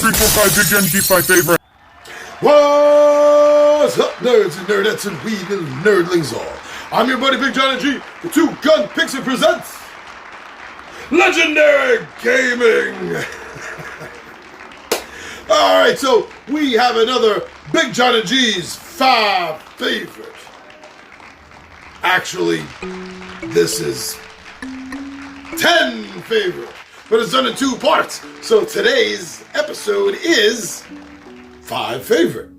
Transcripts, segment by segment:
3, 4, 5, Big Johnny G's my favorite. What's up, nerds and nerdettes and wee little nerdlings all? I'm your buddy Big Johnny G. The Two Gun Pixie presents Legendary Gaming. Alright, so we have another Big Johnny G's 5 favorite. Actually, this is 10 favorite, but it's done in 2 parts. So today's episode is 5 favorite.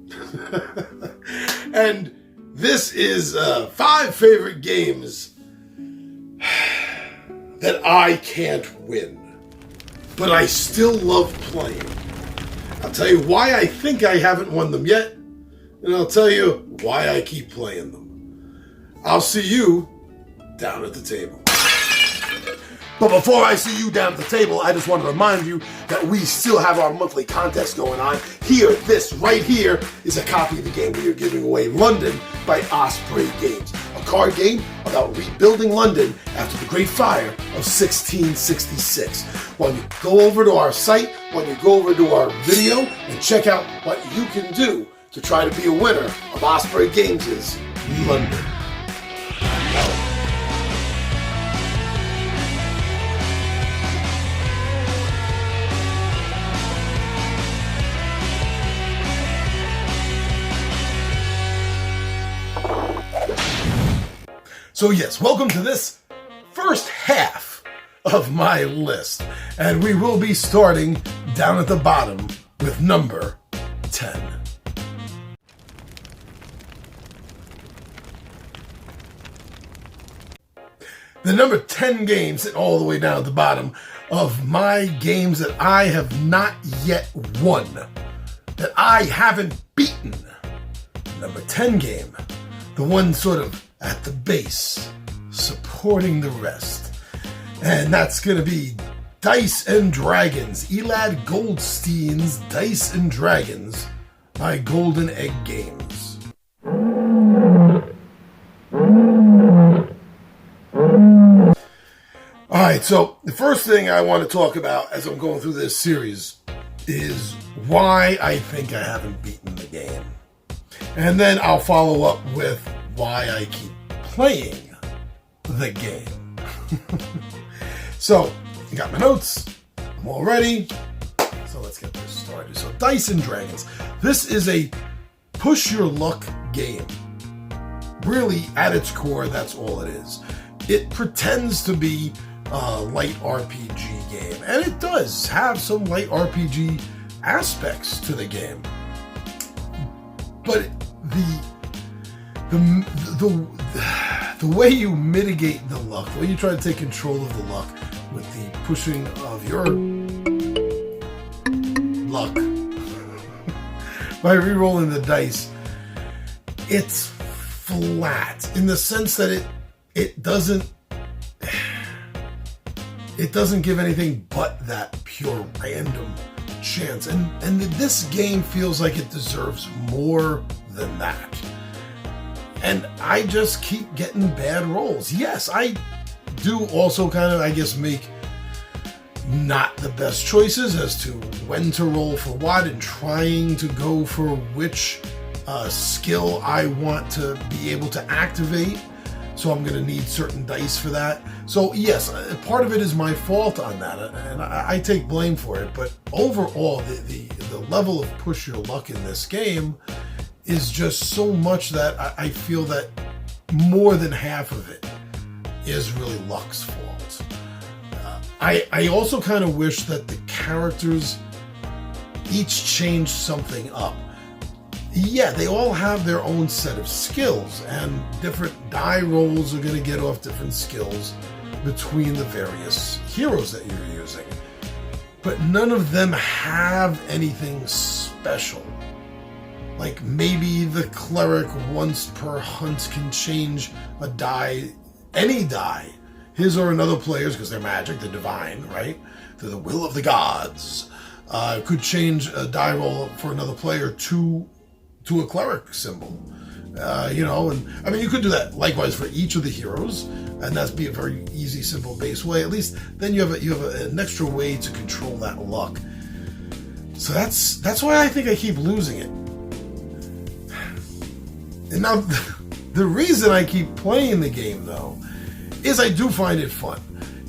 And this is 5 favorite games that I can't win, but I still love playing. I'll tell you why I think I haven't won them yet, and I'll tell you why I keep playing them. I'll see you down at the table. But before I see you down at the table, I just want to remind you that we still have our monthly contest going on. Here, this right here is a copy of the game we are giving away, London by Osprey Games. A card game about rebuilding London after the Great Fire of 1666. When you go over to our site, when you go over to our video and check out what you can do to try to be a winner of Osprey Games' London. So yes, welcome to this first half of my list. And we will be starting down at the bottom with number 10. The number 10 game sitting all the way down at the bottom of my games that I have not yet won, that I haven't beaten. Number 10 game, the one sort of at the base, supporting the rest. And that's going to be Dice and Dragons, Elad Goldstein's Dice and Dragons by Golden Egg Games. Alright, so the first thing I want to talk about as I'm going through this series is why I think I haven't beaten the game. And then I'll follow up with why I keep playing the game. So, you got my notes. I'm all ready. So let's get this started. So, Dice and Dragons. This is a push your luck game. Really, at its core, that's all it is. It pretends to be a light RPG game, and it does have some light RPG aspects to the game. But the way you mitigate the luck, the way you try to take control of the luck with the pushing of your luck by re-rolling the dice, it's flat in the sense that it doesn't give anything but that pure random chance, and this game feels like it deserves more than that. And I just keep getting bad rolls. Yes, I do also kind of, I guess, make not the best choices as to when to roll for what and trying to go for which skill I want to be able to activate. So I'm going to need certain dice for that. So yes, part of it is my fault on that, and I take blame for it. But overall, the level of push your luck in this game is just so much that I feel that more than half of it is really luck's fault. I also kind of wish that the characters each change something up. Yeah, they all have their own set of skills, and different die rolls are going to get off different skills between the various heroes that you're using. But none of them have anything special. Like maybe the cleric once per hunt can change a die, any die, his or another player's, because they're magic, they're divine, right? They're the will of the gods. Could change a die roll for another player to a cleric symbol. And I mean, you could do that likewise for each of the heroes, and that's be a very easy, simple base way. At least then you have an extra way to control that luck. So that's why I think I keep losing it. And now, the reason I keep playing the game, though, is I do find it fun.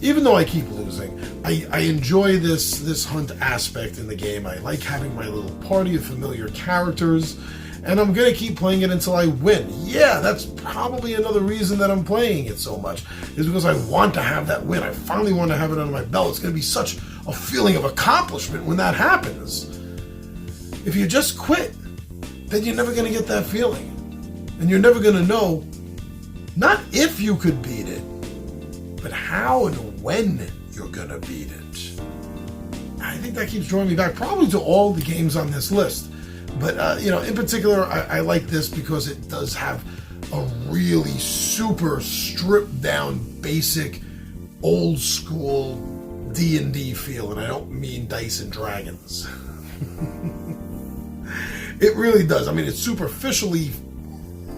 Even though I keep losing, I enjoy this hunt aspect in the game. I like having my little party of familiar characters, and I'm going to keep playing it until I win. Yeah, that's probably another reason that I'm playing it so much, is because I want to have that win. I finally want to have it under my belt. It's going to be such a feeling of accomplishment when that happens. If you just quit, then you're never going to get that feeling. And you're never going to know, not if you could beat it, but how and when you're going to beat it. I think that keeps drawing me back probably to all the games on this list. But, in particular, I like this because it does have a really super stripped down, basic, old school D&D feel. And I don't mean Dice and Dragons. It really does. I mean, it's superficially,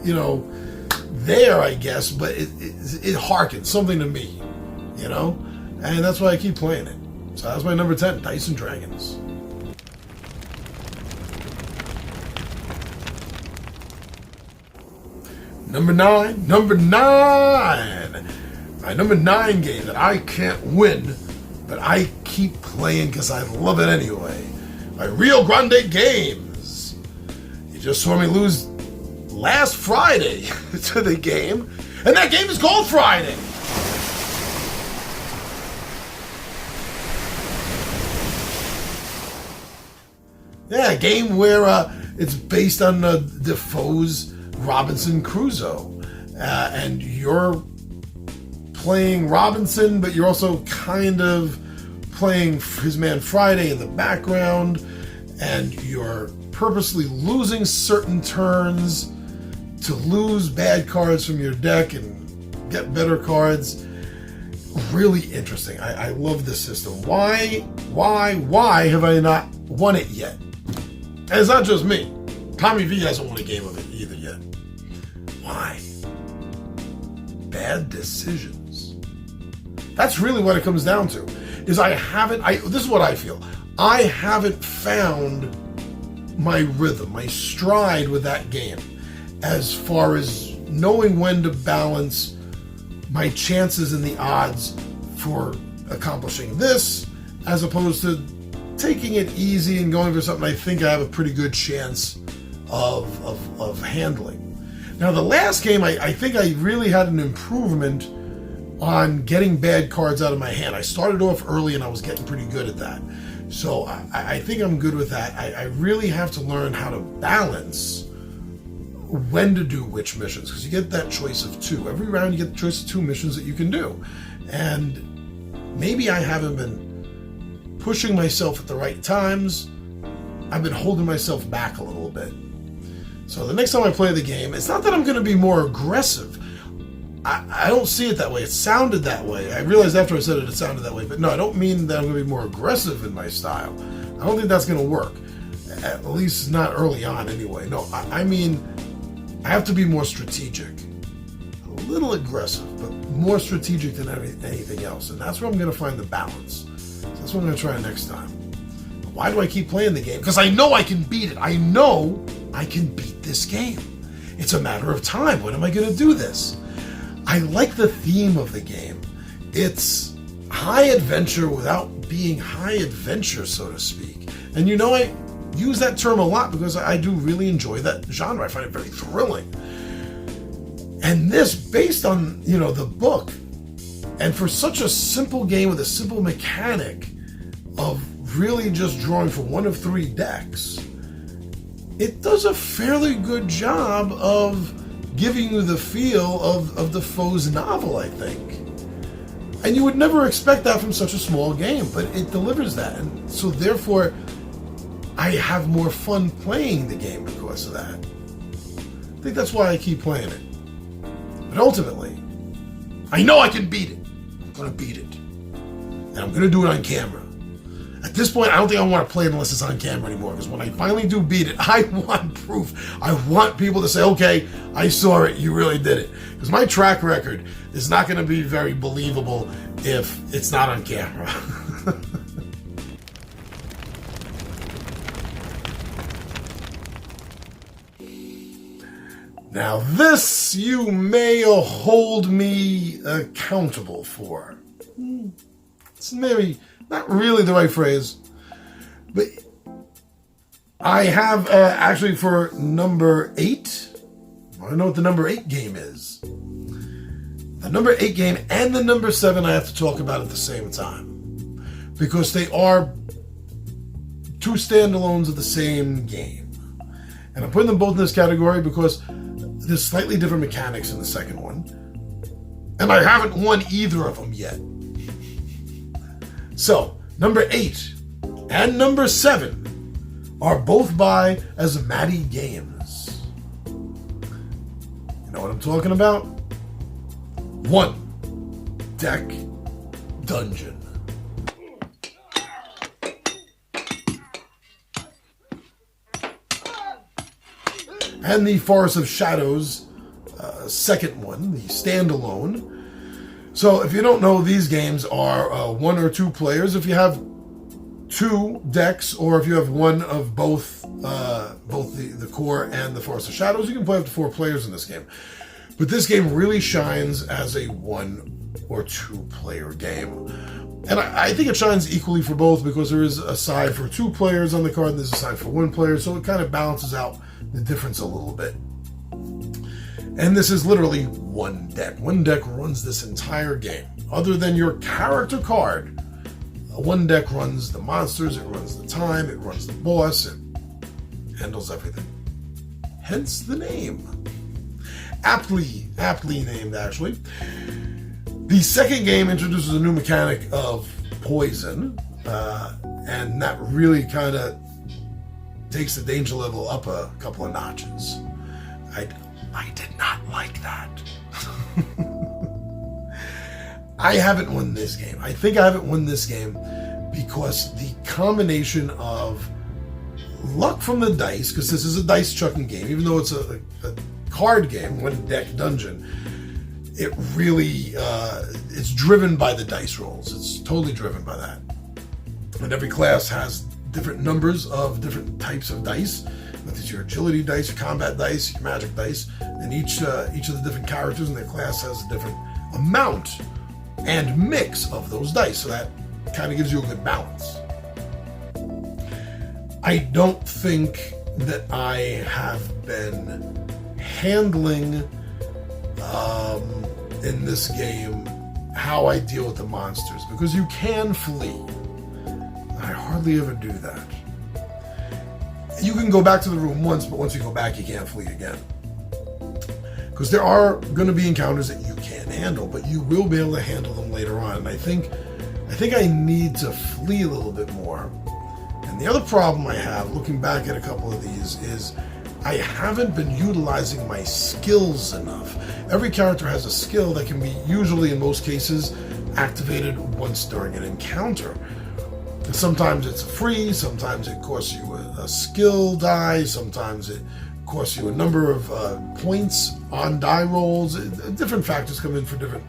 there, I guess, but it harkens something to me, and that's why I keep playing it. So that's my number 10, Dice and Dragons. Number nine. My number 9 game that I can't win, but I keep playing because I love it anyway. My Rio Grande Games. You just saw me lose last Friday to the game, and that game is called Friday. Yeah, a game where it's based on Defoe's Robinson Crusoe, and you're playing Robinson, but you're also kind of playing his man Friday in the background, and you're purposely losing certain turns to lose bad cards from your deck and get better cards. Really interesting. I love this system. Why have I not won it yet? And it's not just me. Tommy V hasn't won a game of it either yet. Why? Bad decisions. That's really what it comes down to. Is this is what I feel. I haven't found my rhythm, my stride with that game, as far as knowing when to balance my chances and the odds for accomplishing this, as opposed to taking it easy and going for something I think I have a pretty good chance of handling. Now, the last game, I think I really had an improvement on getting bad cards out of my hand. I started off early and I was getting pretty good at that. So I think I'm good with that. I really have to learn how to balance when to do which missions, because you get that choice of 2. Every round you get the choice of 2 missions that you can do. And maybe I haven't been pushing myself at the right times. I've been holding myself back a little bit. So the next time I play the game, it's not that I'm going to be more aggressive. I don't see it that way. It sounded that way. I realized after I said it, it sounded that way. But no, I don't mean that I'm going to be more aggressive in my style. I don't think that's going to work. At least not early on anyway. No, I mean, I have to be more strategic. A little aggressive, but more strategic than anything else. And that's where I'm going to find the balance. So that's what I'm going to try next time. Why do I keep playing the game? Because I know I can beat it. I know I can beat this game. It's a matter of time. When am I going to do this? I like the theme of the game. It's high adventure without being high adventure, so to speak. And I use that term a lot because I do really enjoy that genre. I find it very thrilling. And this, based on, the book, and for such a simple game with a simple mechanic of really just drawing from one of 3 decks, it does a fairly good job of giving you the feel of Defoe's novel, I think. And you would never expect that from such a small game, but it delivers that. And so therefore, I have more fun playing the game because of that. I think that's why I keep playing it. But ultimately, I know I can beat it. I'm going to beat it. And I'm going to do it on camera. At this point, I don't think I want to play it unless it's on camera anymore, because when I finally do beat it, I want proof. I want people to say, okay, I saw it, you really did it. Because my track record is not going to be very believable if it's not on camera. Now this you may hold me accountable for. It's maybe not really the right phrase, but I have actually for number 8, I know what the number 8 game is. The number 8 game and the number 7 I have to talk about at the same time, because they are 2 standalones of the same game. And I'm putting them both in this category because there's slightly different mechanics in the second one. And I haven't won either of them yet. So, number 8 and number 7 are both by Asmati Games. You know what I'm talking about? 1 Deck Dungeon. And the Forest of Shadows, second one, the standalone. So if you don't know, these games are 1 or 2 players. If you have 2 decks, or if you have one of both the core and the Forest of Shadows, you can play up to 4 players in this game. But this game really shines as a 1 or 2 player game. And I think it shines equally for both, because there is a side for 2 players on the card and there's a side for 1 player, so it kind of balances out the difference a little bit. And this is literally 1 deck. 1 deck runs this entire game. Other than your character card, 1 deck runs the monsters, it runs the time, it runs the boss, it handles everything. Hence the name. Aptly named, actually. The second game introduces a new mechanic of poison, and that really kind of takes the danger level up a couple of notches. I did not like that. I haven't won this game. I think I haven't won this game because the combination of luck from the dice, because this is a dice chucking game, even though it's a card game, 1 deck dungeon, it really, it's driven by the dice rolls. It's totally driven by that. And every class has different numbers of different types of dice. Whether it's your agility dice, your combat dice, your magic dice, and each of the different characters in their class has a different amount and mix of those dice. So that kind of gives you a good balance. I don't think that I have been handling in this game how I deal with the monsters, because you can flee. I hardly ever do that. You can go back to the room once, but once you go back, you can't flee again. Because there are going to be encounters that you can't handle, but you will be able to handle them later on. And I think I need to flee a little bit more. And the other problem I have, looking back at a couple of these, is I haven't been utilizing my skills enough. Every character has a skill that can be, usually in most cases, activated once during an encounter. And sometimes it's free, sometimes it costs you a skill die, sometimes it costs you a number of points on die rolls. Different factors come in for different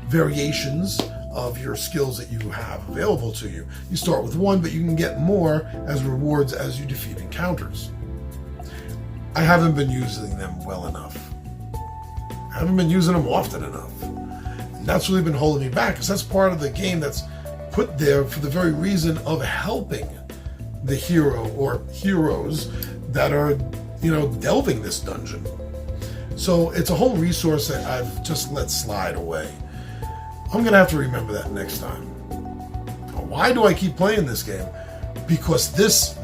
variations of your skills that you have available to you. You start with 1, but you can get more as rewards as you defeat encounters. I haven't been using them well enough. I haven't been using them often enough. And that's really been holding me back, because that's part of the game that's put there for the very reason of helping the hero or heroes that are, delving this dungeon. So it's a whole resource that I've just let slide away. I'm going to have to remember that next time. Why do I keep playing this game? Because this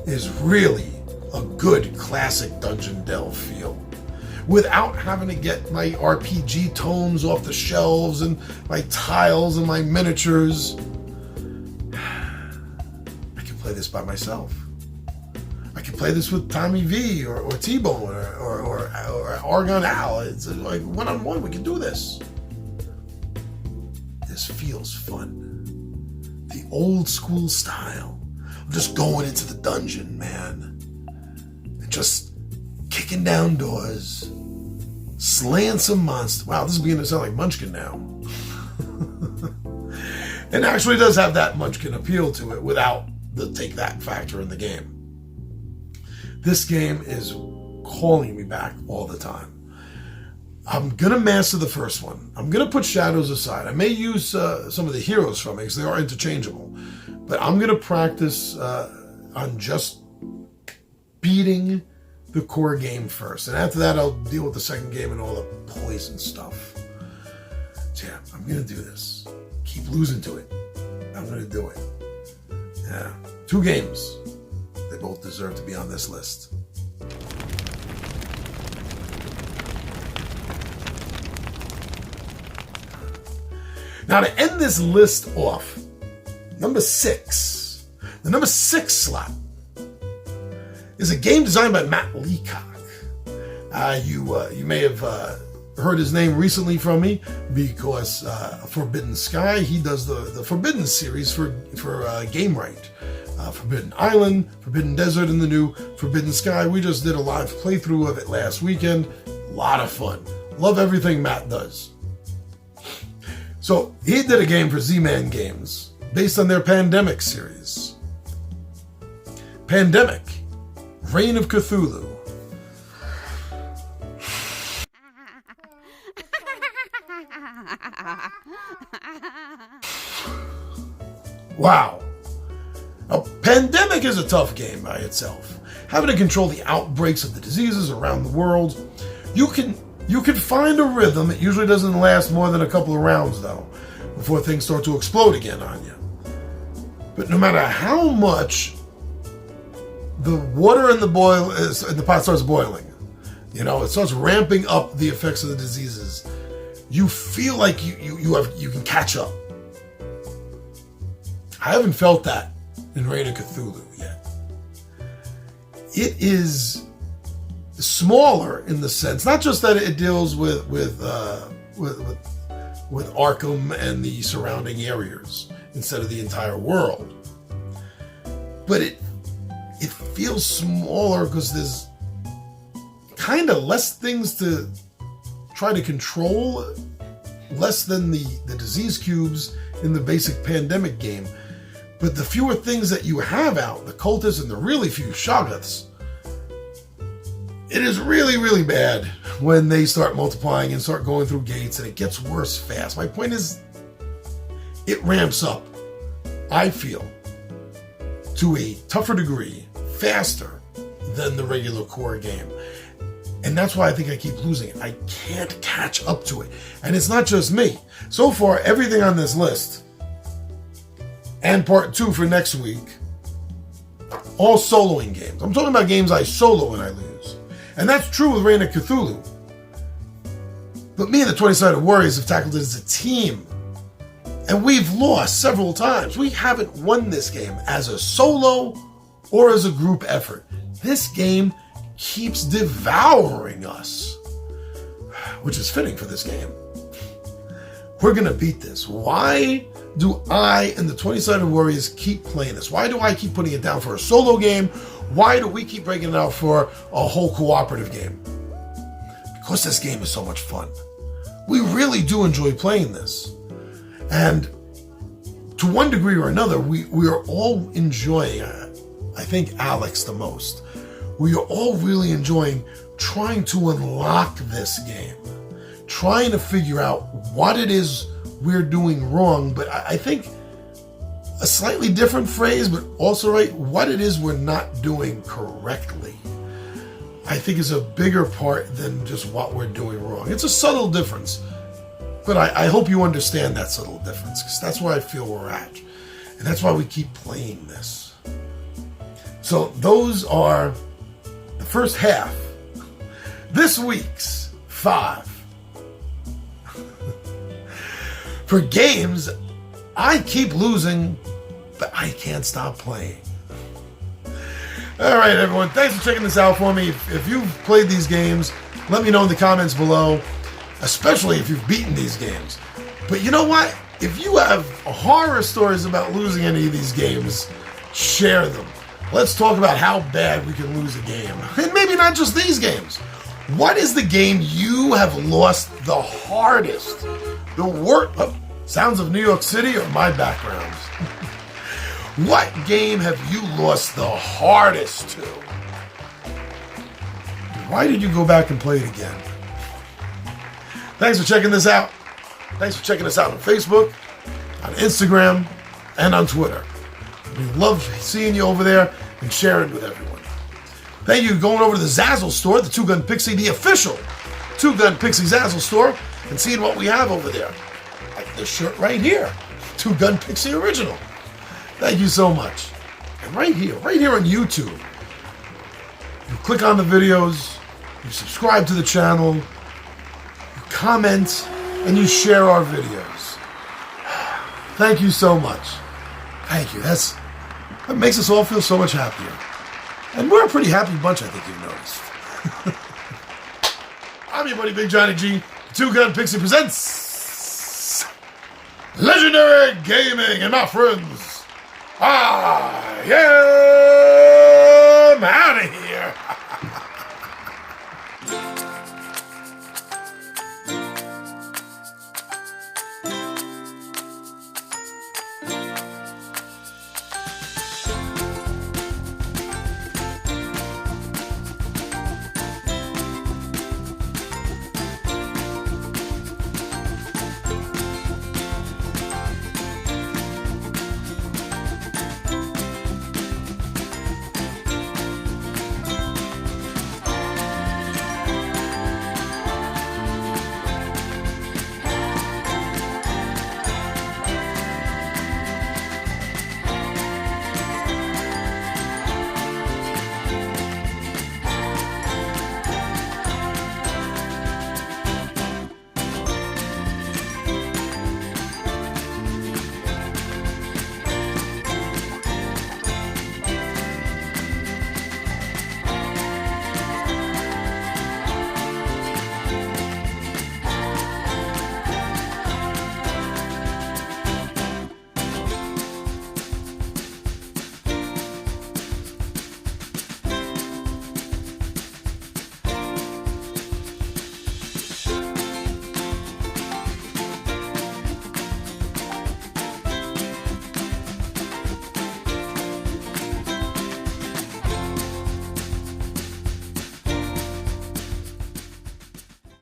is really a good classic dungeon delve feel. Without having to get my RPG tomes off the shelves and my tiles and my miniatures. I can play this by myself. I can play this with Tommy V or T-Bone or Argon Al. It's like one-on-one, we can do this. This feels fun. The old school style. I'm just going into the dungeon, man. And just kicking down doors. Slaying some monsters. Wow, this is beginning to sound like Munchkin now. And actually does have that Munchkin appeal to it without the take that factor in the game. This game is calling me back all the time. I'm going to master the first one. I'm going to put shadows aside. I may use some of the heroes from it because they are interchangeable. But I'm going to practice on just beating the core game first. And after that, I'll deal with the second game and all the poison stuff. So yeah, I'm going to do this. Keep losing to it. I'm going to do it. Yeah. 2 games. They both deserve to be on this list. Now to end this list off, number 6. The number 6 slot is a game designed by Matt Leacock. You may have heard his name recently from me because Forbidden Sky, he does the Forbidden series for Game Right. Forbidden Island, Forbidden Desert, and the new Forbidden Sky. We just did a live playthrough of it last weekend. A lot of fun. Love everything Matt does. So he did a game for Z-Man Games based on their Pandemic series. Pandemic, Reign of Cthulhu. Wow. Now, Pandemic is a tough game by itself. Having to control the outbreaks of the diseases around the world, you can find a rhythm. It usually doesn't last more than a couple of rounds, though, before things start to explode again on you. But no matter how much the water in the pot starts boiling, it starts ramping up the effects of the diseases, you feel like you can catch up. I haven't felt that in Reign of Cthulhu yet. It is smaller in the sense, not just that it deals with Arkham and the surrounding areas instead of the entire world, but it feels smaller because there's kind of less things to try to control, less than the disease cubes in the basic Pandemic game. But the fewer things that you have out, the cultists and the really few Shoggoths, it is really, really bad when they start multiplying and start going through gates, and it gets worse fast. My point is, it ramps up, I feel, to a tougher degree, faster than the regular core game. And that's why I think I keep losing it. I can't catch up to it. And it's not just me. So far, everything on this list, and part 2 for next week, all soloing games. I'm talking about games I solo and I lose. And that's true with Reign of Cthulhu. But me and the 20-Sided Warriors have tackled it as a team. And we've lost several times. We haven't won this game as a solo or as a group effort. This game keeps devouring us, which is fitting for this game. We're going to beat this. Why do I and the 20-Sided Warriors keep playing this? Why do I keep putting it down for a solo game? Why do we keep breaking it out for a whole cooperative game? Because this game is so much fun. We really do enjoy playing this. And to one degree or another, we are all enjoying, I think Alex the most, we are all really enjoying trying to unlock this game, trying to figure out what it is we're doing wrong, but I think a slightly different phrase, but also right, what it is we're not doing correctly, I think is a bigger part than just what we're doing wrong. It's a subtle difference, but I hope you understand that subtle difference, because that's where I feel we're at, and that's why we keep playing this. So those are the first half. This week's 5. For games, I keep losing, but I can't stop playing. All right, everyone. Thanks for checking this out for me. If you've played these games, let me know in the comments below, especially if you've beaten these games. But you know what? If you have horror stories about losing any of these games, share them. Let's talk about how bad we can lose a game. And maybe not just these games. What is the game you have lost the hardest? The worst? Sounds of New York City or my background? What game have you lost the hardest to? Why did you go back and play it again? Thanks for checking this out. Thanks for checking us out on Facebook, on Instagram, and on Twitter. We love seeing you over there and sharing with everyone. Thank you for going over to the Zazzle store, the Two Gun Pixie, the official Two Gun Pixie Zazzle store, and seeing what we have over there. Like this shirt right here, Two Gun Pixie Original. Thank you so much. And right here on YouTube, you click on the videos, you subscribe to the channel, you comment, and you share our videos. Thank you so much. Thank you. That makes us all feel so much happier. And we're a pretty happy bunch, I think you've noticed. I'm your buddy Big Johnny G. Two Gun Pixie presents Legendary Gaming. And my friends, I am out of here.